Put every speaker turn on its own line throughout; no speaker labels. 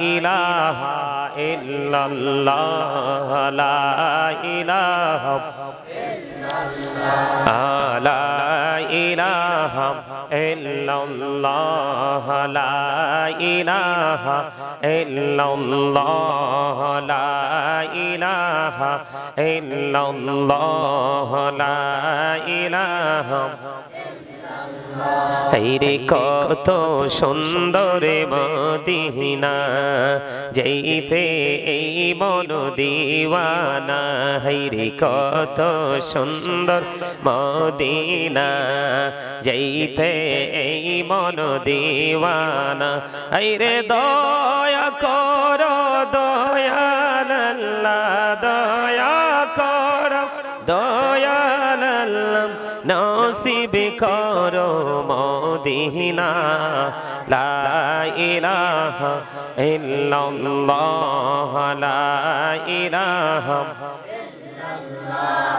ইলাহা ইল্লাল্লাহ লা ইলাহা লা ইলাহা ইল্লাল্লাহ লা ইলাহা ইল্লাল্লাহ লা ইলাহা ইল্লাল্লাহ লা ইলাহা হায়রে কত সুন্দর মদিনা যাইতে এই মন দিওয়ানা হায়রে কত সুন্দর মদিনা যাইতে এই মন দিওয়ানা হায়রে দয়া করো দয়াল আল্লাহ দয়া করো দয়াল আল্লাহ নসিব করো মদিনা লা ইলাহা ইল্লাল্লাহ লা ইলাহা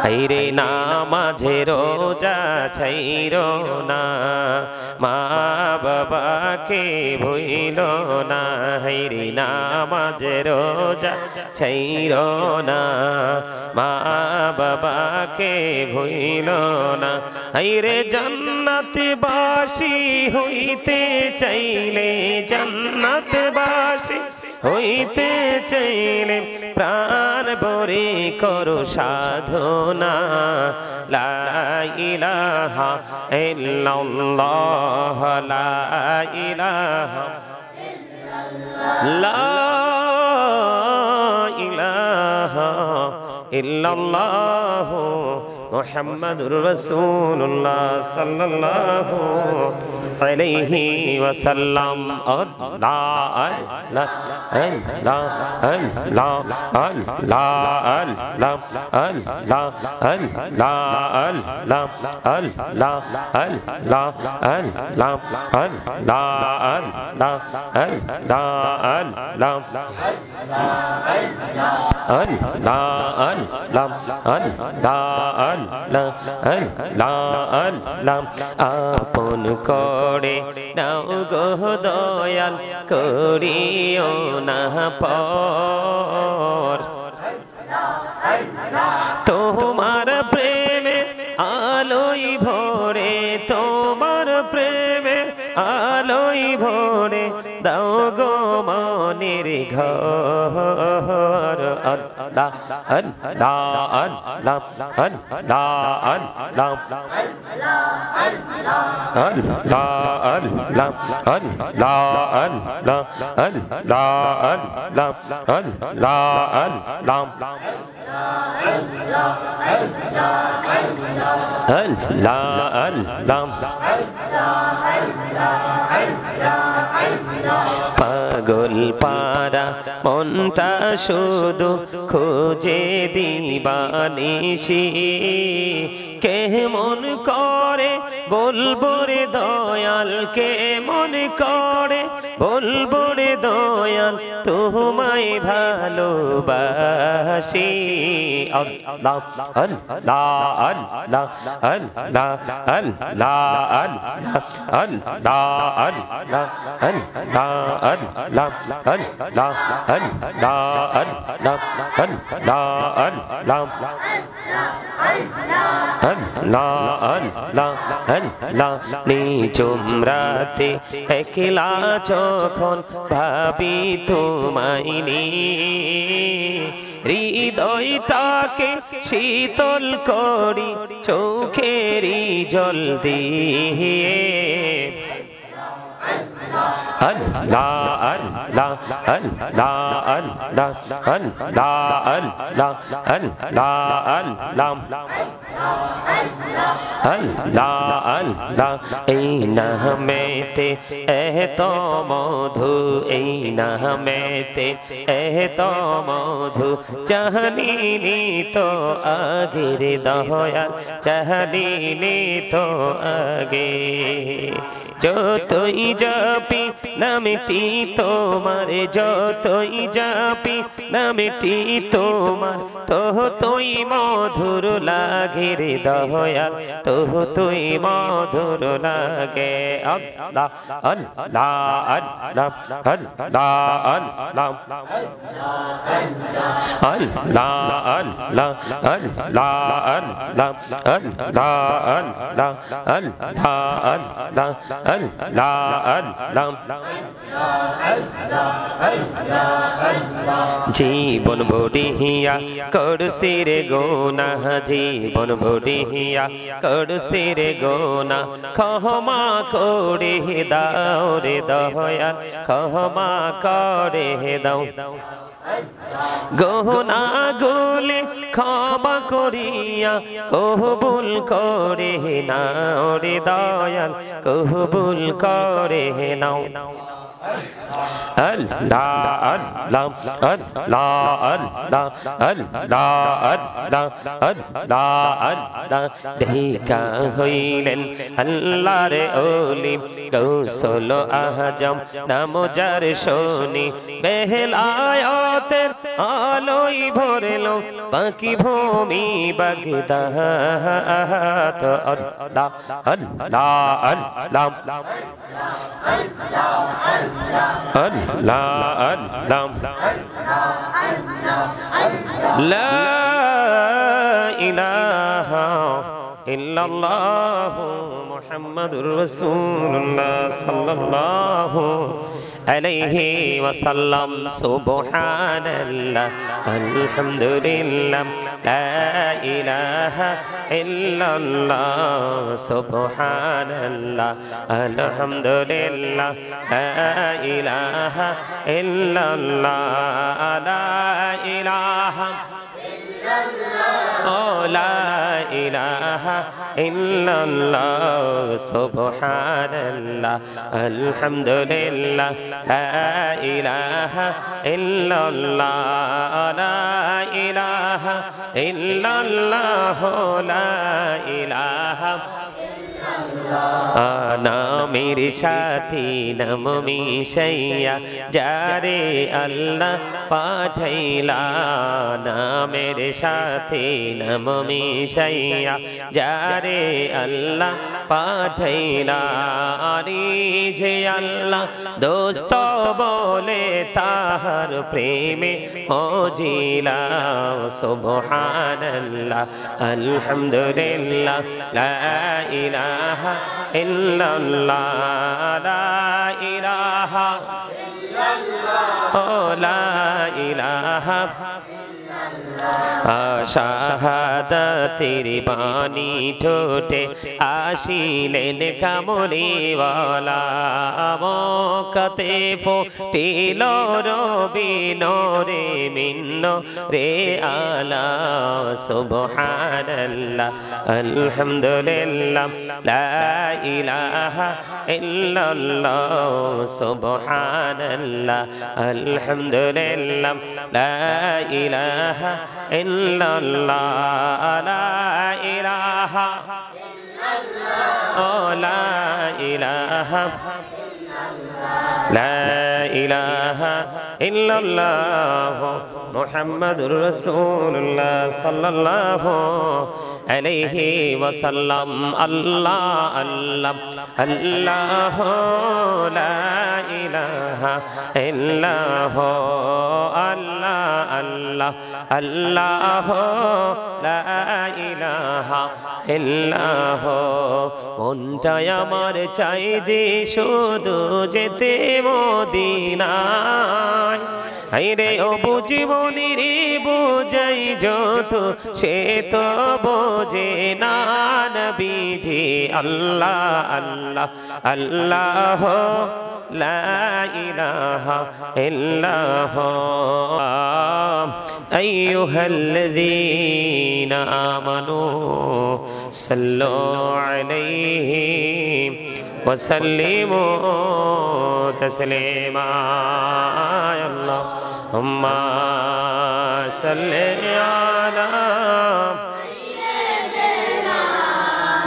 হায়রে নামাজে রোজা ছাইরো না মা বাবাকে ভুইলো না হায়রে নামাজে রোজা ছাইরো না মা বাবাকে ভুইলো না হায়রে জান্নাতবাসী হইতে চাইলে জান্নাতবাসী হইতে চাইলে প্রাণ ভরে করো সাধনা লা ইলাহা ইল্লাল্লাহ লা ইলাহা লা ইলাহা ইল্লাল্লাহ মুহাম্মাদুর রাসূলুল্লাহ সাল্লাল্লাহু আলাইহি ওয়াসাল্লাম আল্লাহ আল্লাহ আল্লাহ আল্লাহ আল্লাহ আল্লাহ আল্লাহ আল্লাহ আল্লাহ আল্লাহ আল্লাহ আল্লাহ আল্লাহ আল্লাহ আল্লাহ আল্লাহ আপন করে নাও গো দয়াল করিও না পর তোমার প্রেমে আলোই ভরে তোমার প্রেমে আলোই ভরে দাও গো মনের ঘর আল্লাহ আল্লাহ আল্লাহ আল্লাহ আল্লাহ আল্লাহ আল্লাহ আল্লাহ আল্লাহ আল্লাহ আল্লাহ আল্লাহ আল্লাহ পাগল পারা মনটা শুধু খোঁজে দিবানিশি কেমন করে বলবো রে দয়াল কেমন করে বলবো রে দয়াল তোমায় ভালোবাসি আল্লাহ আল্লাহ আল্লাহ আল্লাহ আল্লাহ আল্লাহ আল্লাহ আল্লাহ আল্লাহ আল্লাহ আল্লাহ আল্লাহ আল্লাহ আল্লাহ নিঝুম রাতে একলা যখন ভাবি তোমায় নিয়ে হৃদয়টাকে শীতল করি চোখেরই জল দিয়ে আল্লাহ আল্লাহ আল্লাহ আল্লাহ আল্লাহ আল্লাহ আল্লাহ আল্লাহ আল্লাহ আল্লাহ এই নামেতে এত মধু এই নামেতে এত মধু জানিনি তো আগের দয়াল জানিনি তো আগে যতই জপি নামটি তোমার, যতই জপি নামটি তোমার, ততই মধুর লাগে রে দয়াল, ততই মধুর লাগে। আল্লাহ আল্লাহ আল্লাহ আল্লাহ আল্লাহ আল্লাহ আল্লাহ আল্লাহ আল্লাহ আল্লাহ আল্লাহ আল্লাহ আল্লাহ আল্লাহ জীবন বড়িয়া করছি রে গোনাহ, জীবন বড়িয়া করছি রে গোনাহ, ক্ষমা করে দাও রে দয়াল, ক্ষমা করে দাও। গোনা গুলি ক্ষমা করিয়া কবুল করে নাও রে দয়াল, কবুল করে নাও। আল্লাহ আল্লাহ আল্লাহ আল্লাহ আল্লাহ আল্লাহ আল্লাহ আল্লাহ দেখা হইলেন আল্লাহর ওলি গৌসুল আজম নাম যার শোনি, বেলায়েতের আলোয় ভরলো বাকি ভূমি বাগদাদ। আল্লাহ আল্লাহ আল্লাহ আল্লাহ আল্লাহ লা ইলাহা ইল্লাল্লাহু মুহাম্মাদুর রাসূলুল্লাহ সাল্লাল্লাহু আলাইহি ওয়াসাল্লাম। সুবহানাল্লাহ আলহামদুলিল্লাহ লা ইলাহা ইল্লাল্লাহ, সুবহানাল্লাহ আলহামদুলিল্লাহ লা ইলাহা ইল্লাল্লাহ, লা ইলাহা লা ইলাহা ইল্লাল্লাহ, সুবহানাল্লাহ আলহামদুলিল্লাহ লা ইলাহা ইল্লাল্লাহ, লা ইলাহা ইল্লাল্লাহ, লা ইলাহা নামের সাথী নাম মিশাইয়া যারে আল্লাহ পাঠাইলা, নামের সাথী নাম মিশাইয়া যারে আল্লাহ পাঠাইলা, আরে যে আল্লাহ দোস্ত বলে তাহার প্রেমে মজিলা। সুবহানাল্লাহ আলহামদুলিল্লাহ লা ইলাহা ইল্লাল্লাহ, লা ইলাহা ইল্লাল্লাহ, লা ইলাহা শাহাদাতের বাণী ঠোঁটে আসিলেন কামলিওয়ালা, মক্কাতে ফুটিল রবি নূরে মিন্ন রে আলা। সুবহানাল্লাহ আলহামদুলিল্লাহ লা ইলাহা ইল্লাল্লাহ, সুবহানাল্লাহ আলহামদুলিল্লাহ লা ইলাহা ইল্লাল্লাহ, লা ইলাহা ইল্লাল্লাহ, লা ইলাহা লা ইলাহা ইল্লাল্লাহ মুহাম্মাদুর রাসূলুল্লাহ সাল্লাল্লাহু আলাইহি ওয়াসাল্লাম। আল্লাহ আল্লাহ আল্লাহ লা ইলাহা ইল্লাল্লাহ, আল্লাহ আল্লাহ আল্লাহ লা ইলাহা ইল্লাল্লাহ। মনটাই আমার চাই যে শুধু যেতে মদিনায়, হায়রে ও বুঝিবনির বোঝাই যত সে তো বোঝে না নবীজি। আল্লাহ আল্লাহ আল্লাহ লা ইলাহা ইল্লাল্লাহ। আইয়ুহাল্লাযীনা আমানু সাল্লু আলাইহি ওয়া সাল্লিমু তাসলিমা। আল্লাহুম্মা সাল্লি আলা সাইয়্যিদিনা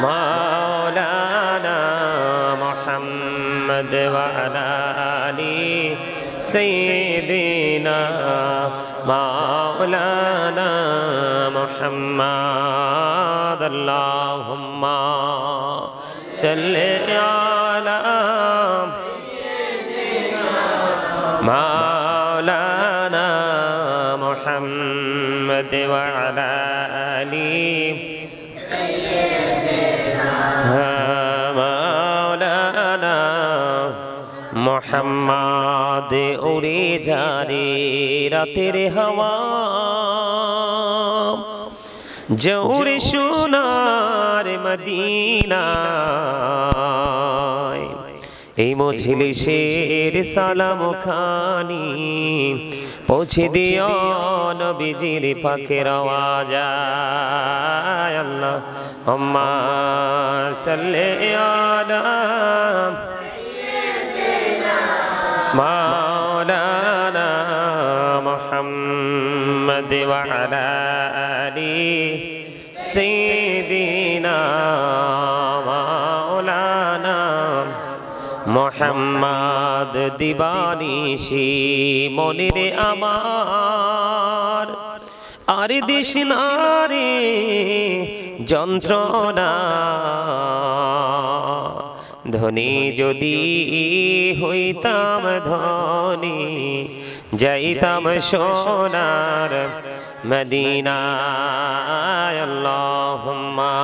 মাওলানা মুহাম্মদ محمد وعلى آل سيدنا مولانا محمد اللهم صل على مولانا محمد وعلى آل مولانا محمد उड़ी जारी रातेर हवा जौर सोनार मदीना এই মজলিসের সালাম খানি পৌঁছে দিও নবীজির পাকের আওয়াজ আল্লাহুম্মা সাল্লি আলা মাওলানা মুহাম্মদ ওয়া আলা আলি সাইয়্যিদিনা মাওলানা মোহাম্মদ দিবানিশি মনিরে আমার আর দিশনারে যন্ত্রণা ধনী যদি হইতাম ধনী যাইতাম সোনার মদিনায় আল্লাহুম্মা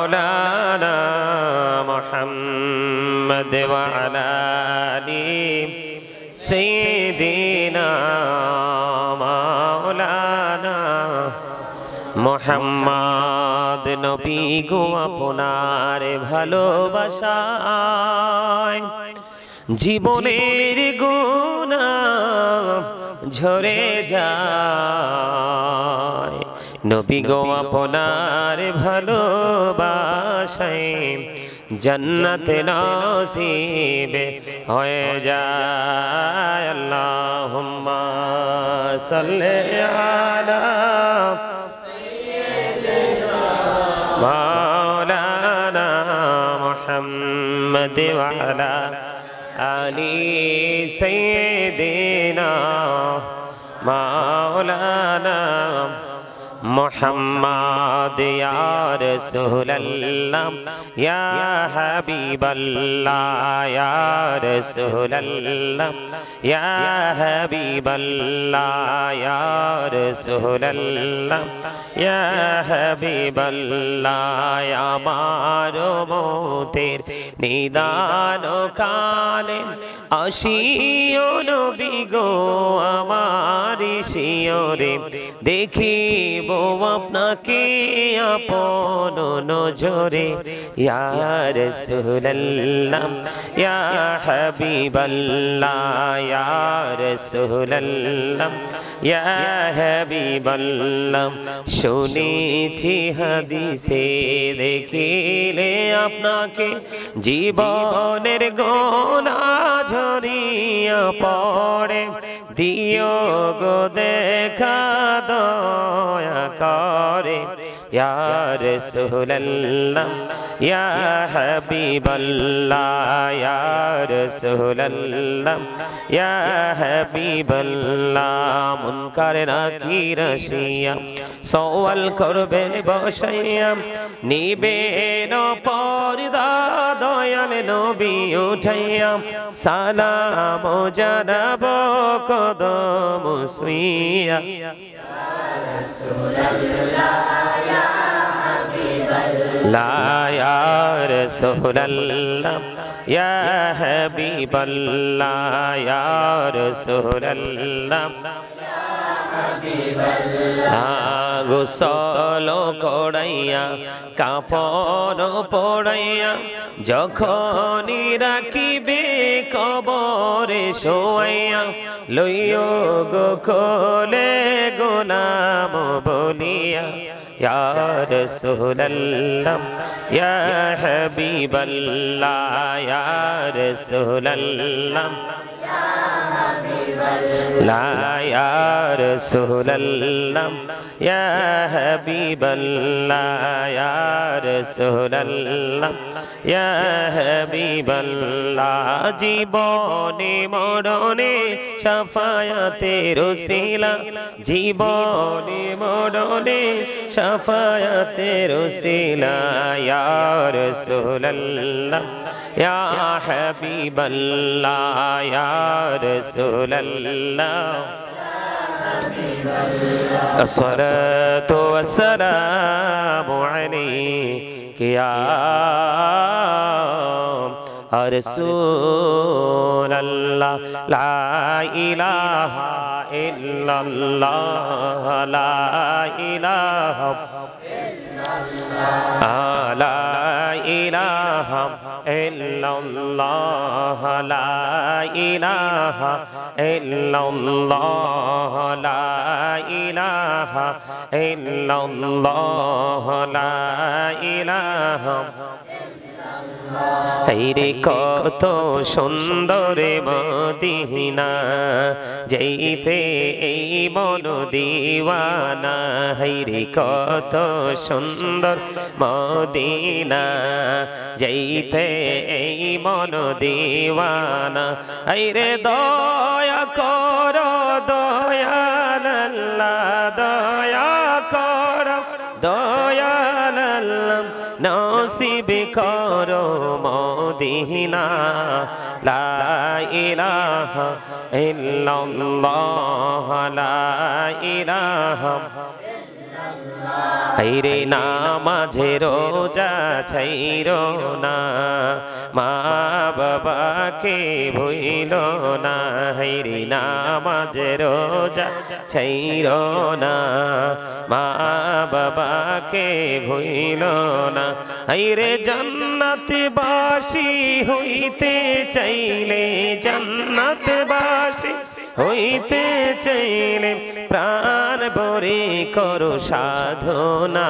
مولانا محمد وعلى آل سيدنا مولانا محمد নবী গো আপনার ভালোবাসায় জীবনের গুনাহ ঝরে যায় নবী গো আপনার ভালোবাসায় জান্নাত নসিব হয়ে যায় আল্লাহুম্মা সাল্লি আলা মাওলানা মুহাম্মদ ওয়া আলা আলি সাইয়্যিদিনা মাওলানা محمد يا رسول الله يا حبيب الله يا رسول الله يا حبيب الله يا رسول الله يا حبيب الله يا মারমতের নিদান কালে আসিও নবী গো আমার শিয়রে দেখিব আপনাকে আপন নজরে ইয়া রাসূলুল্লাহ ইয়া হাবিবাল্লাহ ইয়া রাসূলুল্লাহ ইয়া হাবিবাল্লাহ শুনেছি হাদিসে দেখিলে আপনাকে জীবনের গোনা ঝরিয়া পড়ে দিও গো দেখা দয়া করে ইয়া রাসূলুল্লাহ ইয়া হাবিবাল্লাহ ইয়া রাসূলুল্লাহ ইয়া হাবিবাল্লাহ মুনকার নাকির আসিয়া সওয়াল করবেন বসাইয়া নিবেন পর্দা দয়াল নবী উঠাইয়া সালাম জানাব কদম ছুঁইয়া লা ইয়া রাসূলুল্লাহ ইয়া হাবিবাল্লাহ ইয়া রাসূলুল্লাহ গোসল করাইয়া কাপড় পড়াইয়া যখনই রাখিবে কবরে শোয়াইয়া লইও গো কোলে গোলাম বলিয়া ইয়া রাসূলুল্লাহ ইয়া হাবিবাল্লাহ ইয়া রাসূলুল্লাহ লা ইয়া রাসূলুল্লাহ ইয়া হাবিবাল্লাহ ইয়া রাসূলুল্লাহ ইয়া হাবিবাল্লাহ জীবনে মরণে শাফায়াতের ওসিলা জীবনে মরণে শাফায়াতের ওসিলা ইয়া রাসূলুল্লাহ ইয়া হাবিবাল্লাহ ইয়া রাসূলুল্লাহ আসসালাতু ওয়াসসালামু আলাইকা ইয়া রাসূলুল্লাহ লা ইলাহা ইল্লাল্লাহ লা ইলাহা লা ইলাহা ইল্লাল্লাহ লা ইলাহা ইল্লাল্লাহ লা ইলাহা ইল্লাল্লাহ লা ইলাহা হায়রে কত সুন্দর মদিনা যাইতে এই মন দিওয়ানা হায়রে কত সুন্দর মদিনা যাইতে এই মন দিওয়ানা হায়রে দয়া করো দয়াল আল্লাহ দয়া করো দয়াল আল্লাহ নসিব করো মদিনা লা ইলাহা ইল্লাল্লাহ লা ইলাহা হায়রে নামাজে রোজা ছাইরো না মা বাবাকে ভুইলো না হায়রে নামাজে রোজা ছাইরো না মা বাবাকে ভুইলো না হায়রে জান্নাতবাসী হইতে চাইলে জান্নাতবাসী হইতে চাইলে প্রাণ ভরে করো সাধনা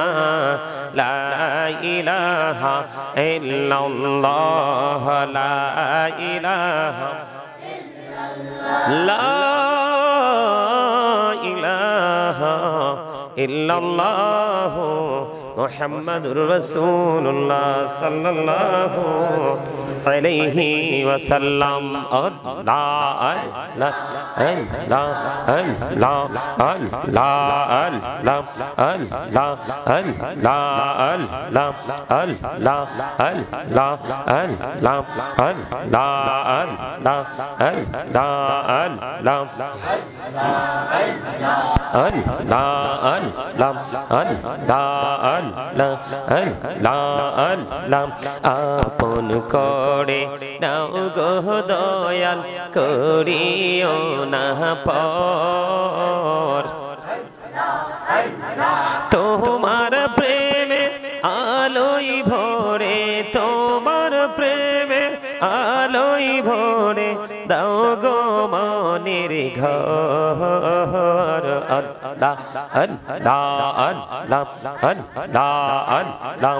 লা ইলাহা ইল্লাল্লাহ লা ইলাহা লা ইলাহা ইল্লাল্লাহ মুহাম্মাদুর রাসূলুল্লাহ সাল্লাল্লাহু আলাইহি ওয়াসাল্লাম আল্লাহ আল্লাহ আল্লাহ আল্লাহ আল্লাহ আল্লাহ আল্লাহ আল্লাহ আল্লাহ আল্লাহ আল্লাহ আল্লাহ আল্লাহ আল্লাহ আপন করে নাও গো দয়াল করিও না পর তোমার প্রেমে আলোই ভরে তোমার প্রেমে আলোই ভরে দাও গো মনের ঘর আল্লাহ আল্লাহ আল্লাহ আল্লাহ আল্লাহ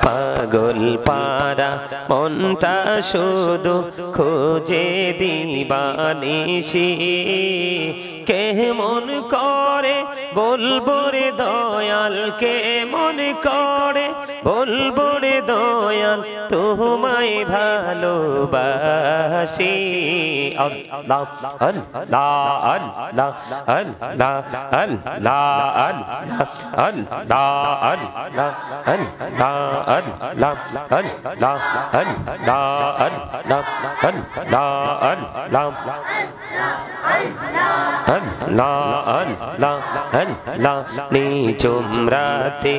পাগল পারা মনটা শুধু খোঁজে দিবানিশি কেমন করে বলবো রে দয়াল কেমন করে বলবো রে দয়াল তোমায় ভালোবাসি আল্লাহ আল্লাহ আল্লাহ আল্লাহ আল্লাহ আল্লাহ আল্লাহ নিঝুম রাতে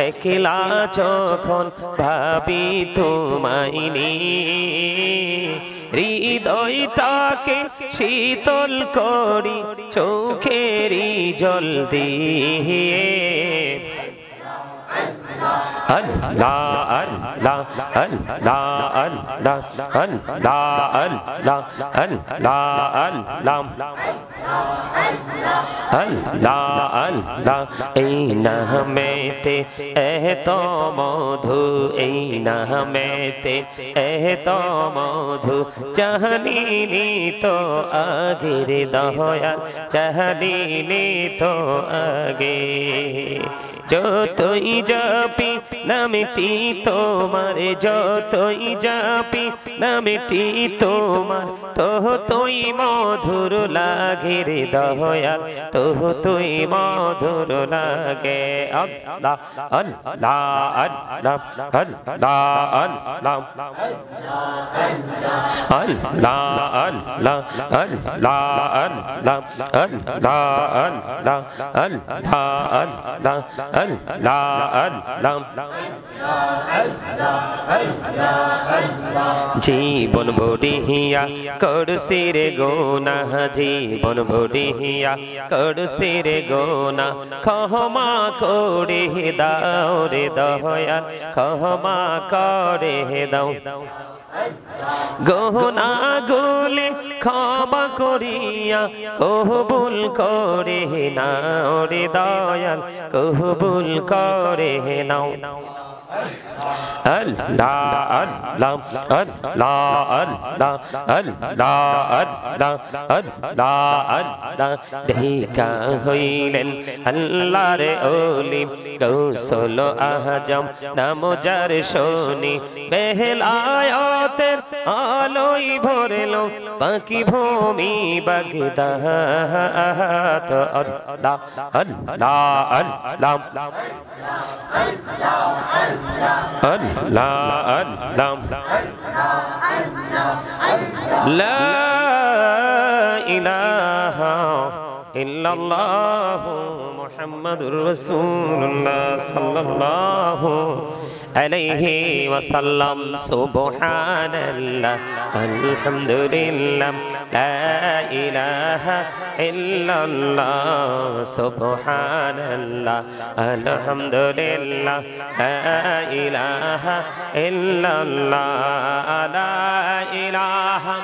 একলা যখন ভাবি তোমায় নিয়ে হৃদয়টাকে শীতল করি চোখেরই জল দিয়ে Allah Allah Allah Allah Allah Allah Allah Allah এই নামেতে এত মধু এই নামেতে এত মধু জানিনি তো আগের দয়াল জানিনি তো আগে যতই জপি নামটি তোমার যতই জপি নামটি তোমার ততই মধুর লাগে রে দয়াল ততই মধুর লাগে আল্লাহ আল্লাহ আল্লাহ আল্লাহ আল্লাহ আল্লাহ আল্লাহ আল্লাহ আল্লাহ আল্লাহ আল্লাহ আল্লাহ জীবন বড়িয়া করছি রে গোনা জীবন বড়িয়া করছি রে গোনা ক্ষমা করে দাও রে দয়াল ক্ষমা করে দাও গহনা গুলে ক্ষমা করিয়া কবুল করে নাও রে দয়াল কবুল করে নাও Allah Allah Allah Allah Allah Allah Allah Allah দেখা হইলেন আল্লাহর ওলি গৌসুল আজম নাম যার শুনি বেলায়েতের আলোয় ভরলো বাকি ভূমি বাগদাদ আল্লাহ আল্লাহ আল্লাহ Allah Allah La ilaha illallah Muhammadur Rasulullah sallallahu alayhi wa sallam subhanallah alhamdulillah la ilaha illallah subhanallah alhamdulillah la ilaha illallah la ilaha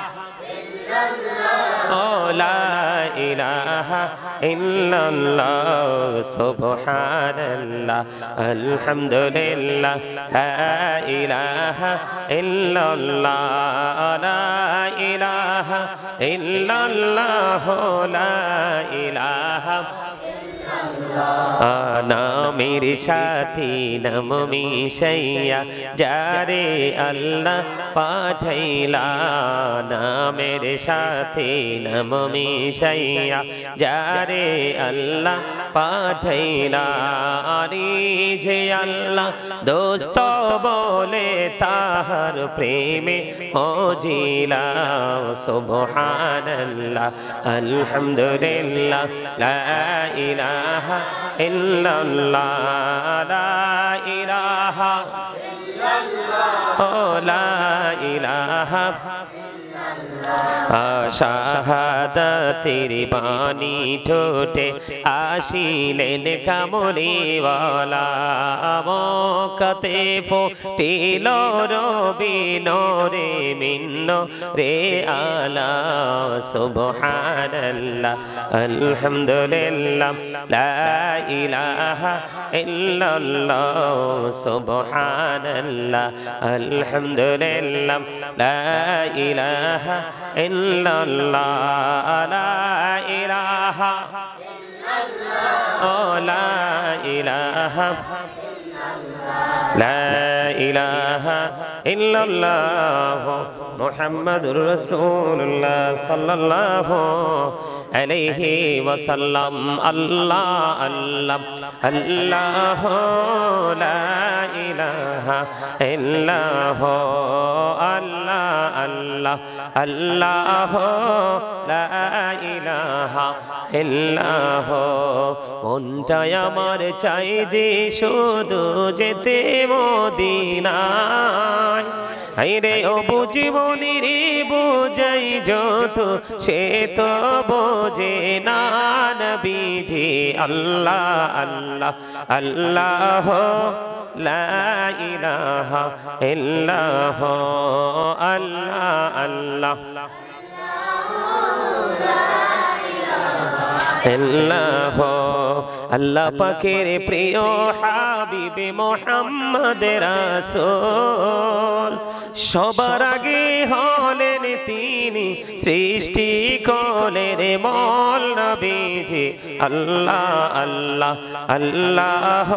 oh la ilaha illallah subhanallah alhamdulillah la ilaha illallah la ilaha illallah la ilaha নামের সাথী নাম মিশাইয়া যারে আল্লাহ পাঠাইলা নামের সাথী নাম মিশাইয়া যারে আল্লাহ পাঠাইলা আরে যে আল্লাহ দোস্ত বলে তাহার প্রেমে মজিলা সুবহানাল্লাহ আলহামদুলিল্লাহ লা ইলাহা illallah la ilaha illallah la ilaha শাহাদাতের বাণী ঠোঁটে আসিলেন কামলিওয়ালা মক্কাতে ফুটিল রবি নূরে মিন্ন রে আলা সুবহানাল্লাহ আলহামদুলিল্লাহ লা ইলাহা ইল্লাল্লাহ সুবহানাল্লাহ আলহামদুলিল্লাহ লা ইলাহা illallah la ilaha illallah la ilaha la ilaha illallah muhammadur rasulullah sallallahu alayhi wa sallam allah allah allah la ilaha illallah allah allah Allah la ilaha illallah মনটাই আমার চাই যে শুধু যেতে মদিনায় আইরে ও বুঝিবনির বুঝাই যত সে তো বোঝে না নবীজি আল্লাহ আল্লাহ আল্লাহ লা ইলাহা ইল্লাল্লাহ আল্লাহ আল্লাহ আল্লাহ আল্লাহ পাকের প্রিয় হাবিবে মোহাম্মদ রাসূল সবার আগে হলেন তিনি সৃষ্টি কোলের মূল নবীজি আল্লাহ আল্লাহ আল্লাহ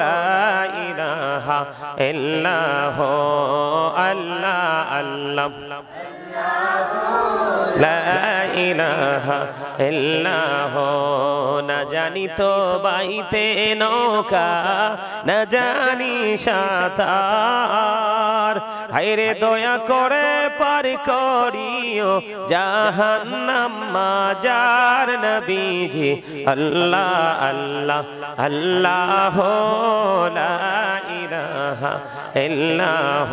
লা ইলাহা ইল্লাল্লাহ আল্লাহ আল্লাহ লা ইলাহা ইল্লাল্লাহ না জানি তো বাইতে নৌকা না জানি সাঁতার হায়রে দয়া করে পার করিও জাহান্নাম মাজার নবীজি আল্লাহ আল্লাহ আল্লাহ লা ইলাহা ইল্লাল্লাহ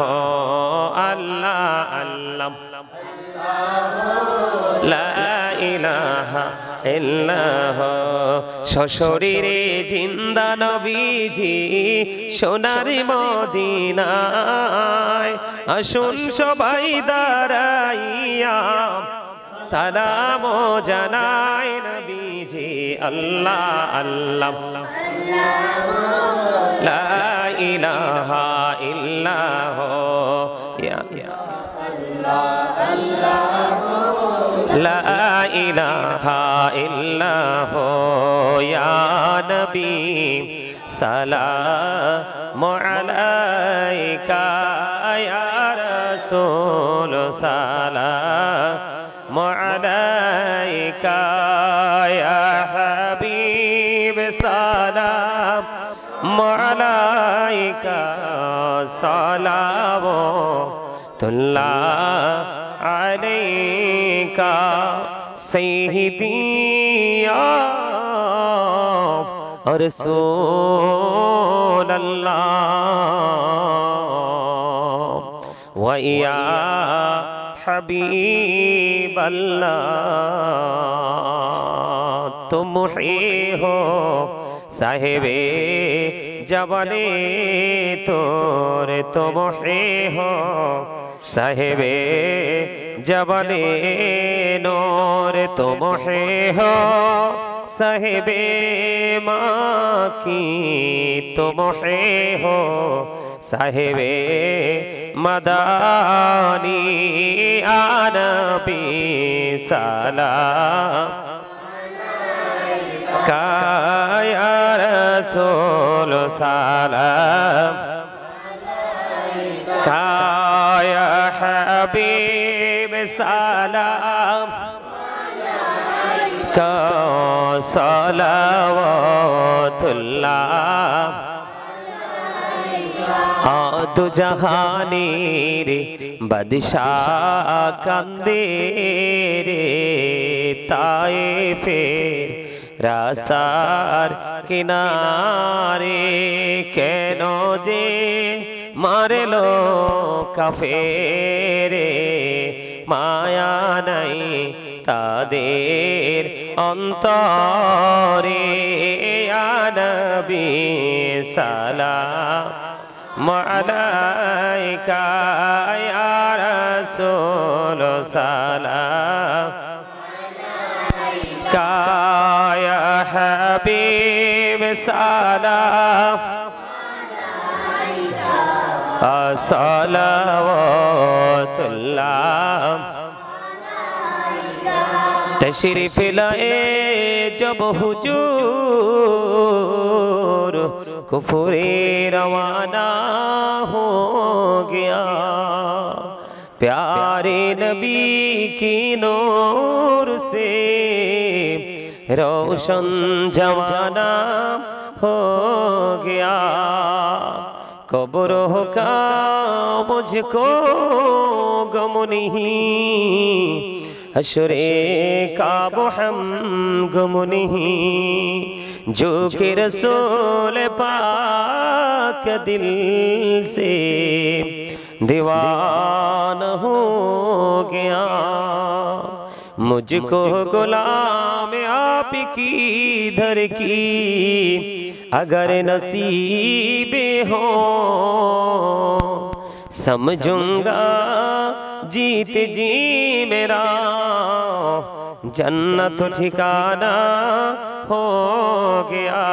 আল্লাহ আল্লাহ লা ইলাহা ইল্লাল্লাহ সশরীরে জিন্দা নবীজি সোনার মদিনায় আসুন সবাই দাঁড়াইয়া সালাম জানাই নবীজি আল্লাহ আল্লাহ লা ইলাহা ইল্লাল্লাহ ইয়া লা ইলাহা ইল্লাল্লাহ ইয়া নবী সালামু আলাইকা ইয়া রাসূল সালামু আলাইকা ইয়া হাবিব সালামু আলাইকা সালাওয়াতুল্লাহ আলাইকা সাইয়্যিদি ইয়া রাসূলুল্লাহ ওয়া ইয়া হাবিবাল্লাহ তুম হি হো সাহেবে জবানে তোর তুম হি হো साहेबे जबले नूर तुम हो साहेबे माँ की तुम हो साहेबे मदानी आनबी सलाम का या रसूल सलाम का या हबीब सलाम का सलावतुल्लाह दो जहानीर बदशाह कंदे रे ताइफेर रास्तार किनारे केनो जे मारेलो काफेरे माया नहीं तादेर अंतरे या नबी सलाम अलैका या रसूल सलाम का या हबीब सलाम सलावतुल्लाह तशरीफ लाए जब हुजूर कुफरे रवाना हो गया प्यारे नबी की नूर से रोशन जमाना हो गया कब्रों का मुझको गम नहीं हश्रे का हम गम नहीं जो कि रसूल पाक दिल से दीवाना हो गया मुझको गुलाम आप की दर की अगर नसीब हो समझूंगा जीत जी मेरा जन्नत ठिकाना हो गया।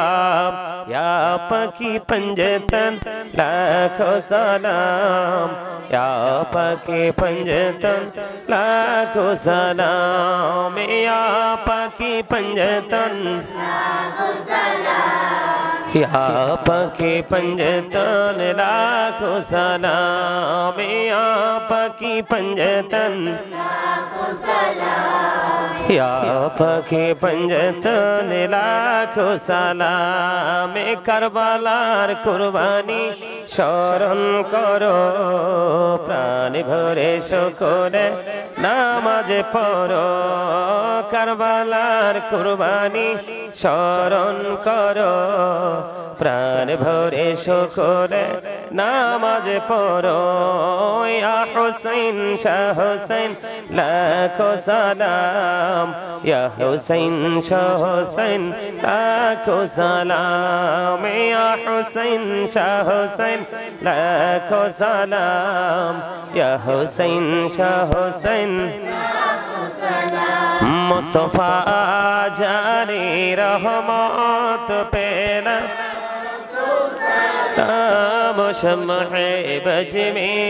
या पकी पंजतन लाखों सलाम, या पकी पंजतन लाखों सलाम, या पकी पंजतन लाखों सलाम, या पकी पंजतन लाखों सलाम, या पकी पंजतन लाखों सलाम, या पकी पंजतन लाखों सलाम। करबलार कुर्बानी স্মরণ করো প্রাণ ভরে শুকরে নামাজে পড়ো। কারবালার কুরবানি স্মরণ করো প্রাণ ভরে শুকরে নামাজে পড়ো। ইয়া হুসাইন শাহ হুসাইন লাখো সালাম, ইয়া হুসাইন শাহ হুসাইন লাখো সালাম, ইয়া হুসাইন শাহ হুসাইন লাখো সালাম, ইয়া হুসাইন শাহ হুসাইন লাখো সালাম। মুস্তাফা জানি রহমত পেলা नाम शम्हे बज में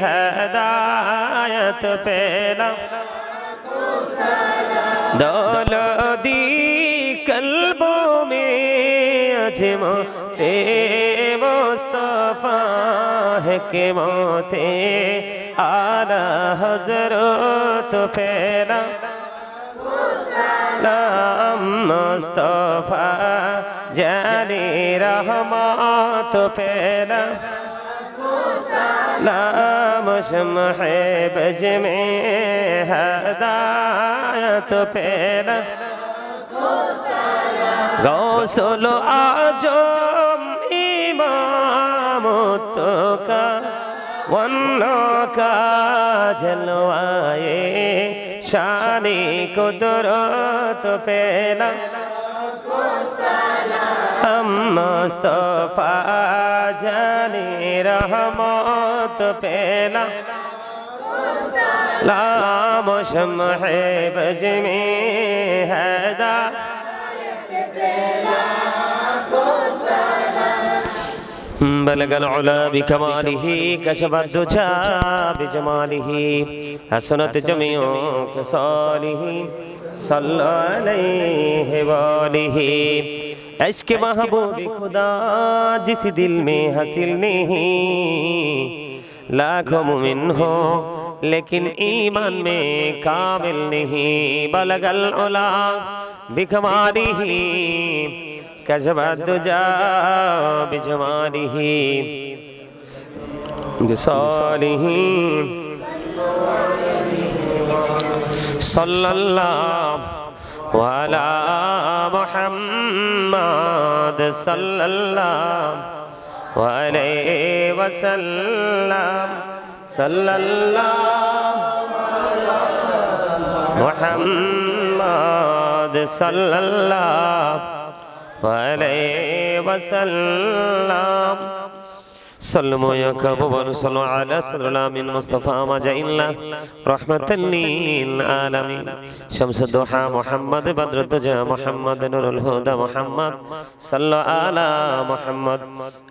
हदायत पेला दौलती कल्बों में अजमते मुस्तफा है के मोते आला हजरत पेला नाम मुस्तफा जाने रहमत पेला नाम शम्हे बज में हदायत पेला गौसल आजम इमाम का वन्ना का जलवाए शानी कुदरत पेला मुस्तफा जाने रहमत पेला लाम शम्हे बज में हदायत पेला बलगल उला बिकमालिही कशफत दुजा बिजमालिही हसनत जमीओ खसालिही सल्लल्लाहु अलैहि वालिही। इश्क़ महबूब खुदा जिस दिल में हासिल नहीं, लाखों मुमिन हो लेकिन ईमान में कामिल नहीं। बलगल उला बिकमालिही कशफत दुजा बिजमालिही खसालिही सल्लल्लाहु अला मुहम्मद सल्लल्लाहु अलैहि वसल्लम सल्लल्लाहु अला मुहम्मद सल्लल्लाहु अलैहि वसल्लम। सल्लमो या कबूल सल्लु अला सल्लामिन मुस्तफा मजाइल्ला रहमतन लिल आलमीन शम्सुद्दुहा मोहम्मद बद्रुद्दुजा मोहम्मद नूरुल हुदा मोहम्मद सल्लु अला मोहम्मद।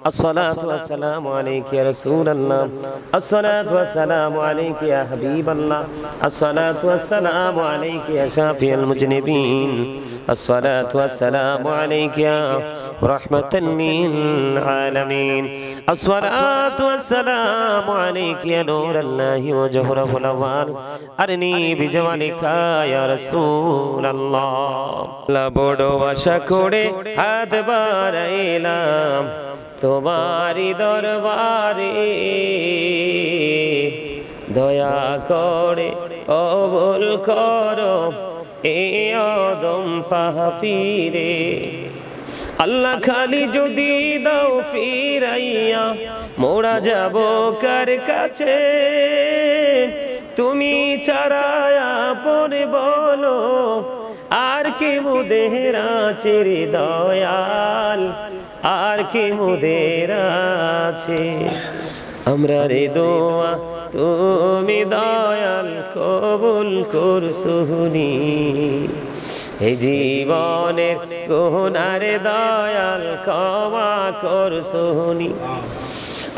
अस्सलातु वस्सलामु अलैका या रसूलल्लाह, अस्सलातु वस्सलामु अलैका या हबीबल्लाह, अस्सलातु वस्सलामु अलैका या शाफिअल मुज़निबीन, अस्सलातु वस्सलामु अलैका या रहमतन लिल आलमीन, अस्सलातु वस्सलामु अलैका या नूरल्लाहि व जौहरुल अव्वल अरनी बिजमालिका या रसूलल्लाह। ला बड़ो आशा करे हाथ बाড়াইলাম তোমারি দরবারে, দয়া করে কবুল করো এই অদম পাপীরে। আল্লাহ খালি যদি দাও ফিরাইয়া মোরা যাব কার কাছে, তুমি ছাড়া আপন বলো আর কি মোদের আছে রে দয়াল, আর কি মোদের আছে। আমরা রে দোয়া তুমি দয়াল কবুল করছুনি, এই জীবনের গুনারে দয়াল ক্ষমা করছুনি।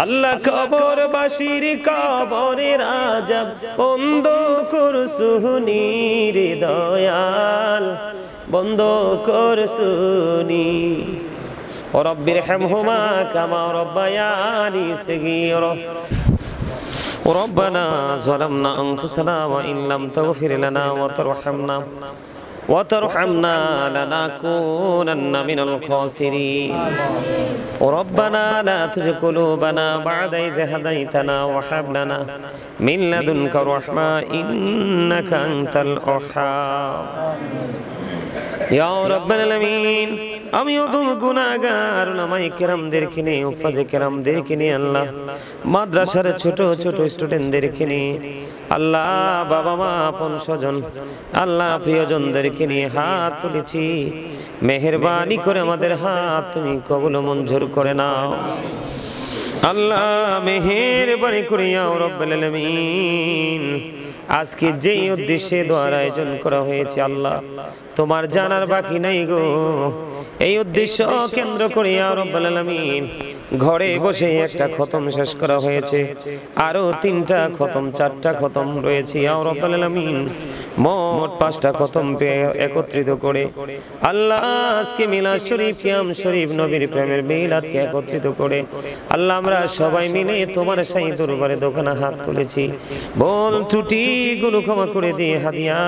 আল্লাহ কবরবাসীর কবরের আযাব বন্ধ করছুনি রে দয়াল, বন্ধ করছুনি। রব্বির হামহুমা কামা রব্বায়ানি সগীরা। ربنا ظلمنا أنفسنا وإن لم تغفر لنا وترحمنا لنكونن من الخاسرين. ربنا لا تزغ قلوبنا بعد إذ هديتنا وهب لنا من لدنك رحمة إنك أنت الوهاب. يا رب العالمين আমিও তো গুনাহগার, উলামায়ে কেরামদেরকে নিয়ে, উফাজে কেরামদেরকে নিয়ে, আল্লাহ মাদ্রাসার ছোট ছোট স্টুডেন্টদেরকে নিয়ে, আল্লাহ বাবা মা আপন স্বজন, আল্লাহ প্রিয়জনদেরকে নিয়ে হাত তুলেছি। মেহেরবানি করে আমাদের হাত তুমি কবুল মঞ্জুর করে নাও আল্লাহ, মেহেরবানি করে ইয়া রাব্বুল আলামিন। আজকে যেই উদ্দেশ্যে দোয়ার আয়োজন করা হয়েছে আল্লাহ তোমার জানার বাকি নাই গো। এই উদ্দেশ্য কেন্দ্র করে ইয়া রাব্বুল আলামিন ঘরে বসে একটা খতম শেষ করা হয়েছে, আরো 3টা খতম 4টা খতম রয়েছে ইয়া রাব্বুল আলামিন। মোট 5টা খতম একত্রিত করে আল্লাহ আজকে মিলাদ শরীফ, কিয়াম শরীফ, নবীর প্রেমের মিলাদকে একত্রিত করে আল্লাহ আমরা সবাই মিলে তোমার শাহী দরবারে দোকানে হাত তুলেছি। ভুল ত্রুটি গুলো ক্ষমা করে দিয়ে হাদিয়া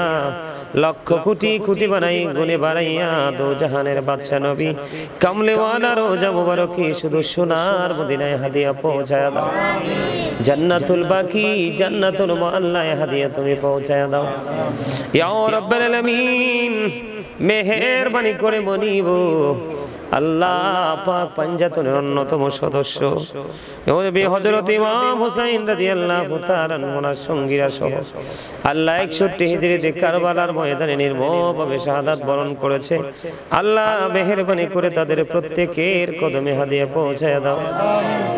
লক্ষ কোটি কোটি বানাই গুনে বাড়াইয়া দো জাহানের বাদশা নবী কামলেওয়ালা রোজা মুবারকে শুধু সোনার মদিনায় হাদিয়া পৌঁছায়া দাও। জান্নাতুল বাকি, জান্নাতুল মুআল্লায় হাদিয়া তুমি পৌঁছায়া দাও ইয়া রাব্বুল আলামিন। মেহেরবানি করে মনিব আল্লাহ পাক পাঞ্জাতনের অন্যতম সদস্য হযরত ইমাম হুসাইন রাদিয়াল্লাহু তাআলা ওনার সঙ্গীরা সহ আল্লাহ 61 হিজরিতে কারবালার ময়দানে নির্মমভাবে শাহাদাত বরণ করেছে। আল্লাহ মেহেরবানি করে তাদের প্রত্যেকের কদমে হাদিয়া পৌঁছায়া দাও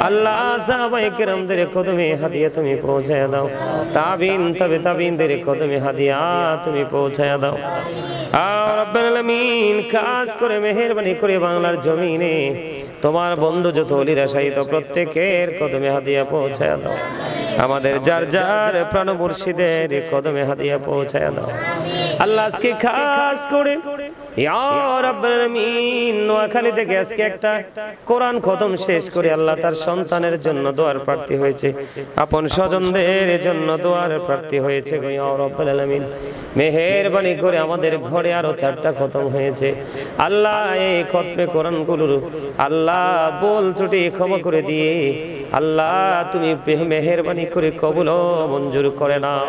আল্লাহ। সাহাবায়ে কেরামদের কদমে হাদিয়া তুমি পৌঁছায়া দাও, তাবিন তবে তাবিনদের কদমে হাদিয়া তুমি পৌঁছায়া দাও রাব্বুল আলামিন। খাস করে মেহেরবানি করে বাংলার জমিনে তোমার বন্ধু যত ওলিরা শাহিদ প্রত্যেকের কদমে হাদিয়া পৌঁছায়া দাও। আমাদের যার যার প্রাণ মুর্শিদের কদমে হাদিয়া পৌঁছায়া দাও আল্লাহ। আজকে খাস করে ইয়া রাব্বুল আলামিন নোয়াখালী থেকে আজকে একটা কোরআন খতম শেষ করে আল্লাহ তার সন্তানের জন্য দোয়ার প্রার্থী হয়েছে, আপন স্বজনদের জন্য দোয়ার প্রার্থী হয়েছে গো ইয়া রাব্বুল আলামিন। মেহেরবানি করে আমাদের ঘরে আরো 4টা খতম হয়েছে আল্লাহ। এই খতমে কোরআনগুলোর আল্লাহ ভুল ত্রুটি ক্ষমা করে দিয়ে আল্লাহ তুমি মেহেরবানি করে কবুল ও মঞ্জুর করে নাও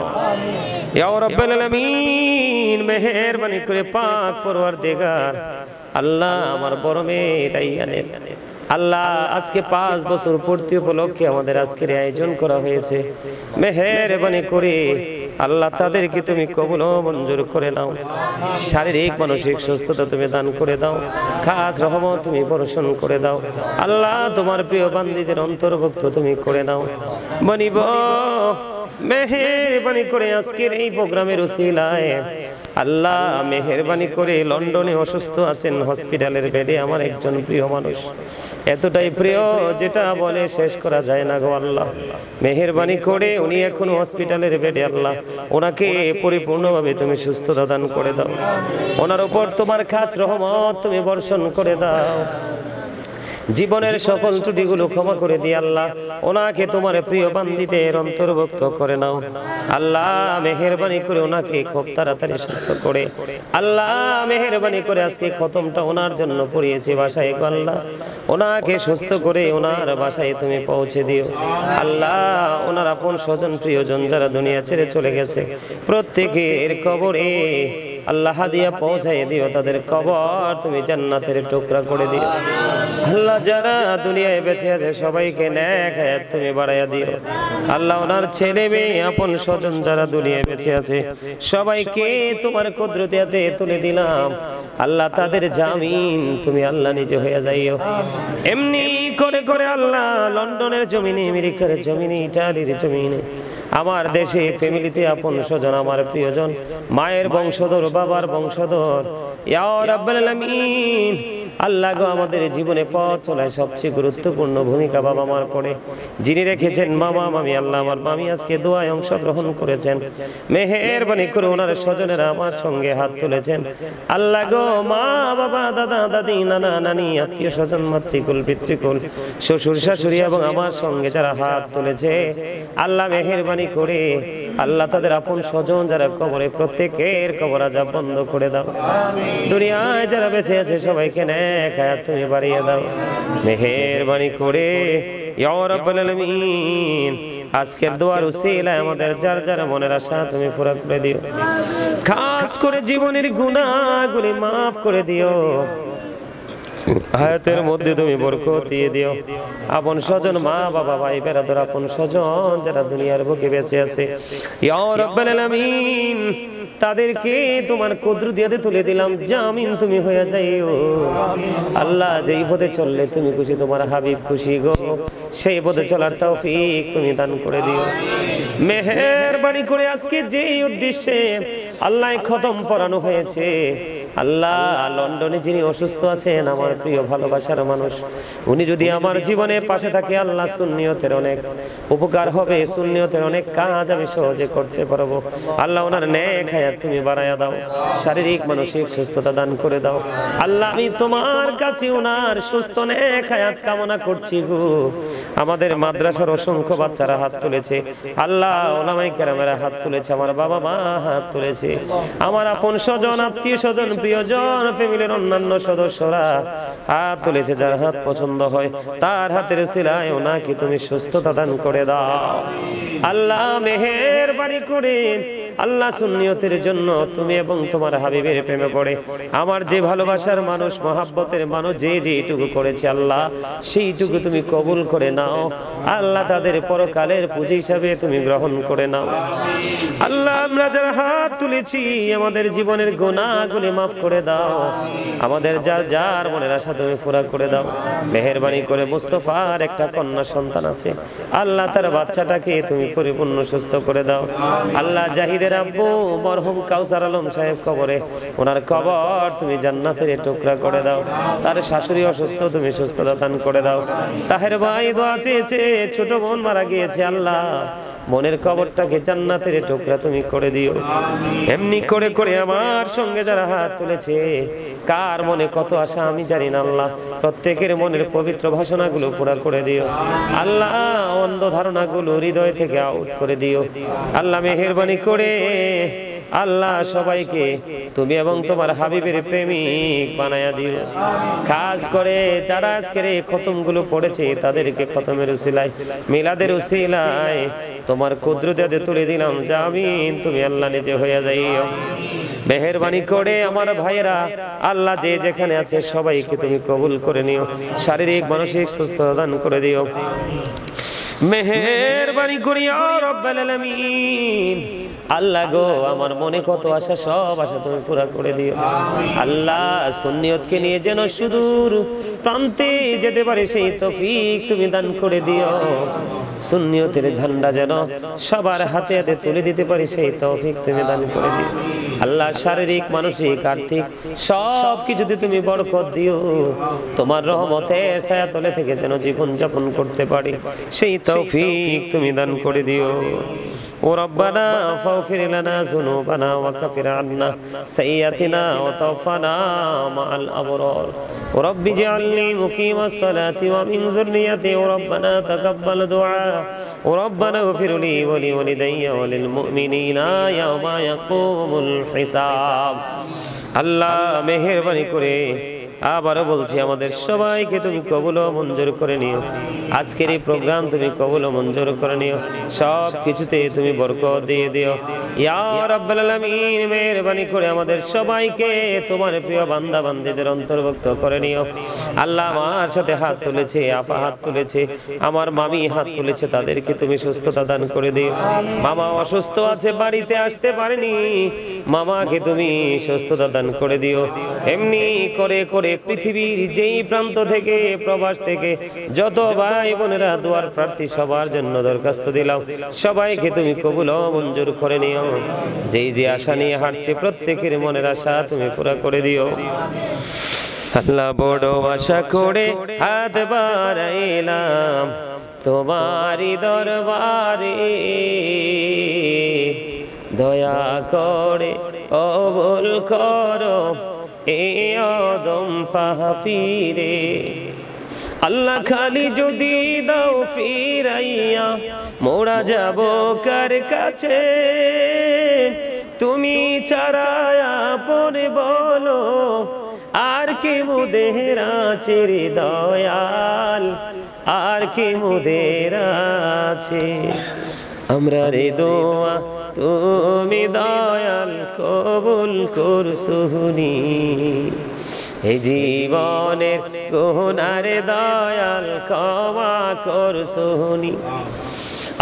ইয়া রাব্বুল আলামিন। মেহেরবানি করে পাক পরওয়ারদিগার আল্লাহ আমার বড় মেয়ে রাইয়ানের আল্লাহ আজকে 5 বছর পূর্তি উপলক্ষে আমাদের আজকের আয়োজন করা হয়েছে। মেহেরবানি করে আল্লাহ তাদেরকে তুমি কবুল ও মঞ্জুর করে নাও। শারীরিক মানসিক সুস্থতা তুমি দান করে দাও, খাস রহমত তুমি বর্ষণ করে দাও আল্লাহ। তোমার প্রিয় বান্দীদের অন্তর্ভুক্ত তুমি করে নাও বনিব। মেহেরবানি করে আজকের এই প্রোগ্রামের উসিলায় আল্লাহ মেহেরবানি করে লন্ডনে অসুস্থ আছেন হসপিটালের বেডে আমার একজন প্রিয় মানুষ, এতটাই প্রিয় যেটা বলে শেষ করা যায় না গো আল্লাহ। মেহেরবানি করে উনি এখন হসপিটালের বেডে আল্লাহ ওনাকে পরিপূর্ণভাবে তুমি সুস্থতা দান করে দাও, ওনার উপর তোমার খাস রহমত তুমি বর্ষণ করে দাও। জীবনের সকল ত্রুটিগুলো ক্ষমা করে দিয়ে আল্লাহ ওনাকে তোমার প্রিয় বান্দীদের অন্তর্ভুক্ত করে নাও আল্লাহ। মেহেরবানি করে ওনাকে খুব তাড়াতাড়ি সুস্থ করে আল্লাহ। মেহেরবানি করে আজকে খতমটা ওনার জন্য পড়িয়েছি বাসায় আল্লাহ, ওনাকে সুস্থ করে ওনার বাসায় তুমি পৌঁছে দিও আল্লাহ। ওনার আপন স্বজন প্রিয়জন যারা দুনিয়া ছেড়ে চলে গেছে প্রত্যেকের কবরে আল্লাহ হাদিয়া পৌঁছায় দিও, তাদের কবর তুমি জান্নাতের টুকরা করে দিও আল্লাহ যারা দুনিয়ায় বেঁচে আছে সবাইকে নেক হায়াত তুমি বাড়াইয়া দিও আল্লাহ। ওনার ছেলে মেয়ে আপন স্বজন যারা দুনিয়ায় বেঁচে আছে সবাইকে তোমার কুদরতে হাতে তুলে দিলাম আল্লাহ। তাদের জামিন তুমি আল্লাহ নিজে হয়ে যাইও। এমনি করে করে আল্লাহ লন্ডনের জমিনে, আমেরিকার জমিনে, ইটালির জমিনে, আমার দেশে ফ্যামিলিতে আপন স্বজন, আমার প্রিয়জন, মায়ের বংশধর, বাবার বংশধর, ইয়া রাব্বুল আলামিন আল্লাহ গো, আমাদের জীবনে পথ চলায় সবচেয়ে গুরুত্বপূর্ণ ভূমিকা বাবা মার পড়ে যিনি রেখেছেন মামা মামি। আল্লাহ আমার মামি আজকে দোয়ায় অংশগ্রহণ করেছেন, মেহেরবানি করে ওনার স্বজনেরা আমার সঙ্গে হাত তুলেছেন। আল্লাহ গো, মা বাবা, দাদা দাদি, নানা নানি, আত্মীয় স্বজন, মাতৃকুল পিতৃকুল, শ্বশুর শাশুড়ি এবং আমার সঙ্গে যারা হাত তুলেছে আল্লাহ মেহেরবানি করে আল্লাহ তাদের আপন স্বজন যারা কবরে, প্রত্যেকের কবর আযাব বন্ধ করে দাও। দুনিয়ায় যারা বেঁচে আছে সবাইকে নেক হায়াত তুমি বাড়িয়ে দাও মেহেরবানি করে ইয়া রাব্বুল আলামিন। আজকের দোয়ার উসিলায় আমাদের যার যার মনের আশা তুমি পুরা করে দিও, খাস করে জীবনের গুনাহগুলি মাফ করে দিও, হায়াতের মধ্যে তুমি বরকত দিয়ে দিও। আপন স্বজন, মা বাবা, ভাই বেরাদর, আপন স্বজন যারা দুনিয়ার বুকে বেঁচে আছে ইয়া রাব্বুল আলামিন তাদেরকে তোমার কুদরত দিয়ে তুলে দিলাম, জামিন তুমি হয়ে যাইও আল্লাহ। যেই পথে চললে তুমি খুশি, তোমার হাবিব খুশি গো, সেই পথে চলার তৌফিক তুমি দান করে দিও মেহেরবানি করে। আজকে যেই উদ্দেশ্যে আল্লাহ খতম পড়ানো হয়েছে আল্লাহ, লন্ডনে যিনি অসুস্থ আছেন আমার প্রিয় ভালোবাসার মানুষ, উনি যদি আমার জীবনে পাশে থাকে আল্লাহ সুন্নিয়তের অনেক উপকার হবে, সুন্নিয়তের অনেক কাজ আমি সহজে করতে পারবো আল্লাহ। ওনার নেক হায়াত তুমি বাড়াইয়া দাও, শারীরিক মানসিক সুস্থতা দান করে দাও আল্লাহ। আমি তোমার কাছে ওনার সুস্থ নেক হায়াত কামনা করছি গো। আমাদের মাদ্রাসার অসংখ্য বাচ্চারা হাত তুলেছে আল্লাহ, ওলামায়ে কেরামেরা হাত তুলেছে, আমার বাবা মা হাত তুলেছে, আমার আপন স্বজন, আত্মীয় স্বজন, প্রিয়জন, ফ্যামিলির অন্যান্য সদস্যরা হাত তুলেছে। যার হাত পছন্দ হয় তার হাতের উসিলায় ওনাকে তুমি সুস্থতা দান করে দাও আল্লাহ। মেহেরবানি করে আল্লাহ সুন্নিয়তের জন্য তুমি এবং তোমার হাবিবের প্রেমে পড়ে আমার যে ভালোবাসার মানুষ, মহাব্বতের মানুষ যে যেটুকু করেছে আল্লাহ সেইটুকু তুমি কবুল করে নাও আল্লাহ। তাদের পরকালের পুঁজি হিসাবে তুমি গ্রহণ করে নাও আল্লাহ। আমরা যারা হাত তুলেছি আমাদের জীবনের গুনাহগুলি মাফ করে দাও, আমাদের যার যার মনের আশা তুমি পুরা করে দাও মেহেরবানি করে। মুস্তাফার একটা কন্যা সন্তান আছে আল্লাহ, তার বাচ্চাটাকে তুমি পরিপূর্ণ সুস্থ করে দাও আল্লাহ। জাহিদের আব্বু মরহুম কাউসার আলম সাহেব কবরে, ওনার কবর তুমি জান্নাতের টুকরা করে দাও। তার শাশুড়ি অসুস্থ, তুমি সুস্থতা দান করে দাও। তাহের ভাই দোয়া চেয়েছে, ছোট বোন মারা গিয়েছে আল্লাহ, মনের কবরটাকে জান্নাতের টুকরা তুমি করে দিও। এমনি করে করে আমার সঙ্গে যারা হাত তুলেছে কার মনে কত আশা আমি জানি না আল্লাহ, প্রত্যেকের মনের পবিত্র ভাষণাগুলো পুরা করে দিও আল্লাহ। অন্ধ ধারণাগুলো হৃদয় থেকে আউট করে দিও আল্লাহ। মেহেরবানি করে আল্লাহ সবাইকে তুমি এবং তোমার হাবিবের প্রেমিক বানায়া দিও। খাস করে যারা আজকের এই খতমগুলো পড়েছে তাদেরকে খতমের উসিলায়, মিলাদের উসিলায় তোমার কুদরতে তুলে দিলাম, জামিন তুমি আল্লাহ নিজে হয়ে যাইও মেহেরবানি করে। আমার ভাইয়েরা আল্লাহ যে যেখানে আছে সবাইকে তুমি কবুল করে নিও, শারীরিক মানসিক সুস্থতা দান করে দিও মেহেরবানি করি ইয়া রাব্বুল আলামিন। আল্লাহ গো, আমার মনে কত আশা সব আশা তুমি পুরা করে দিও আল্লাহ। সুন্নিয়তকে নিয়ে যেন সুদূর প্রান্তে যেতে পারে সেই তৌফিক তুমি দান করে দিও। সুন্নিয়তের ঝান্ডা যেন সবার হাতে হাতে তুলে দিতে পারি সেই তৌফিক তুমি দান করে দিও আল্লাহ। শারীরিক মানসিক আর্থিক সব কিছুতে তুমি বরকত দিও, তোমার রহমতের ছায়াতলে থেকে যেন জীবন যাপন করতে পারি সেই তৌফিক তুমি দান করে দিও। وربنا فاغفر لنا ذنوبنا وكفر عنا سيئاتنا وتوفنا مع الأبرار ورب اجعلني مقيم الصلاة ومن ذريتي وربنا تقبل دعاء وربنا اغفر لي ولوالدي وللمؤمنين يوم يقوم الحساب। আল্লাহ মেহেরবানি করে আবারও বলছি আমাদের সবাইকে তুমি কবুল ও মঞ্জুর করে নিও। আজকের এই প্রোগ্রাম তুমি কবুল ও মঞ্জুর করে নিও, সব কিছুতে তুমি বরকত দিয়ে দিও ইয়া রাব্বাল আলামিন। মেহেরবানি করে আমাদের সবাইকে তোমার প্রিয় বান্দা বান্দীদের অন্তর্ভুক্ত করে নিও। আল্লাহ আমার সাথে হাত তুলেছে, আপা হাত তুলেছে, আমার মামি হাত তুলেছে, তাদেরকে তুমি সুস্থতা দান করে দিও। মামা অসুস্থ আছে, বাড়িতে আসতে পারেনি, মামাকে তুমি সুস্থতা দান করে দিও। এমনি করে করে পৃথিবীর যেই প্রান্ত থেকে, প্রবাস থেকে যত ভাই বোনেরা দুয়ার প্রার্থী সবার জন্য দরখাস্ত দিলাম, সবাইকে তুমি কবুল ও মঞ্জুর করে নিও। যেই যে আশা নিয়ে হাঁটছে প্রত্যেকের মনের আশা তুমি পুরা করে দিও। আল্লাহ বড় আশা করে হাত বাড়াইলাম তোমারি দরবারে, দয়া করে কবুল করো এই অদম পাপীরে। আল্লাহ খালি যদি দাও ফিরাইয়া, মোরা যাব কার কাছে, তুমি ছাড়া পরে বলো আর কে মোদের আছে রে দয়াল, আর কে মোদের আছে। আমরা রে দোয়া তুমি দয়াল কবুল করছুনি, এই জীবনের গুনারে দয়াল ক্ষমা করছুনি।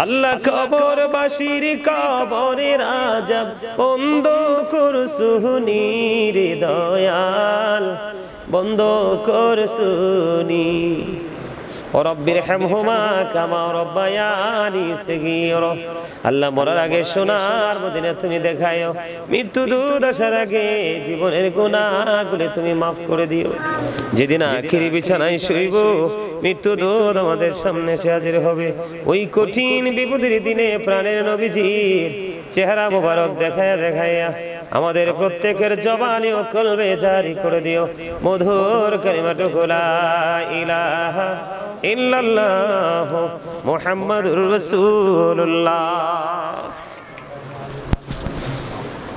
আল্লাহ কবরবাসীর কবরের আযাব বন্ধ করছুনি রে দয়াল, বন্ধ করছুনি। রব্বির হামহুমা কামা রব্বায়ানি সগীরা। আল্লাহ মরার আগে সোনার মদিনা তুমি দেখায়ো, মৃত্যু দূর আসার আগে জীবনের গুনাহগুলো তুমি মাফ করে দিও। যেদিন আখিরি বিছানায় শুইব, মৃত্যু দূর আমাদের সামনে এসে হাজির হবে, ওই কঠিন বিপদের দিনে প্রাণের নবীজির চেহারা মোবারক দেখায়া দেখায়া আমাদের প্রত্যেকের জবানে ও কলবে জারি করে দিও মধুর কালিমাটুকু লা ইলাহা ইল্লাল্লাহ মুহাম্মাদুর রাসূলুল্লাহ।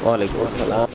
ওয়া আলাইকুম আসসালাম।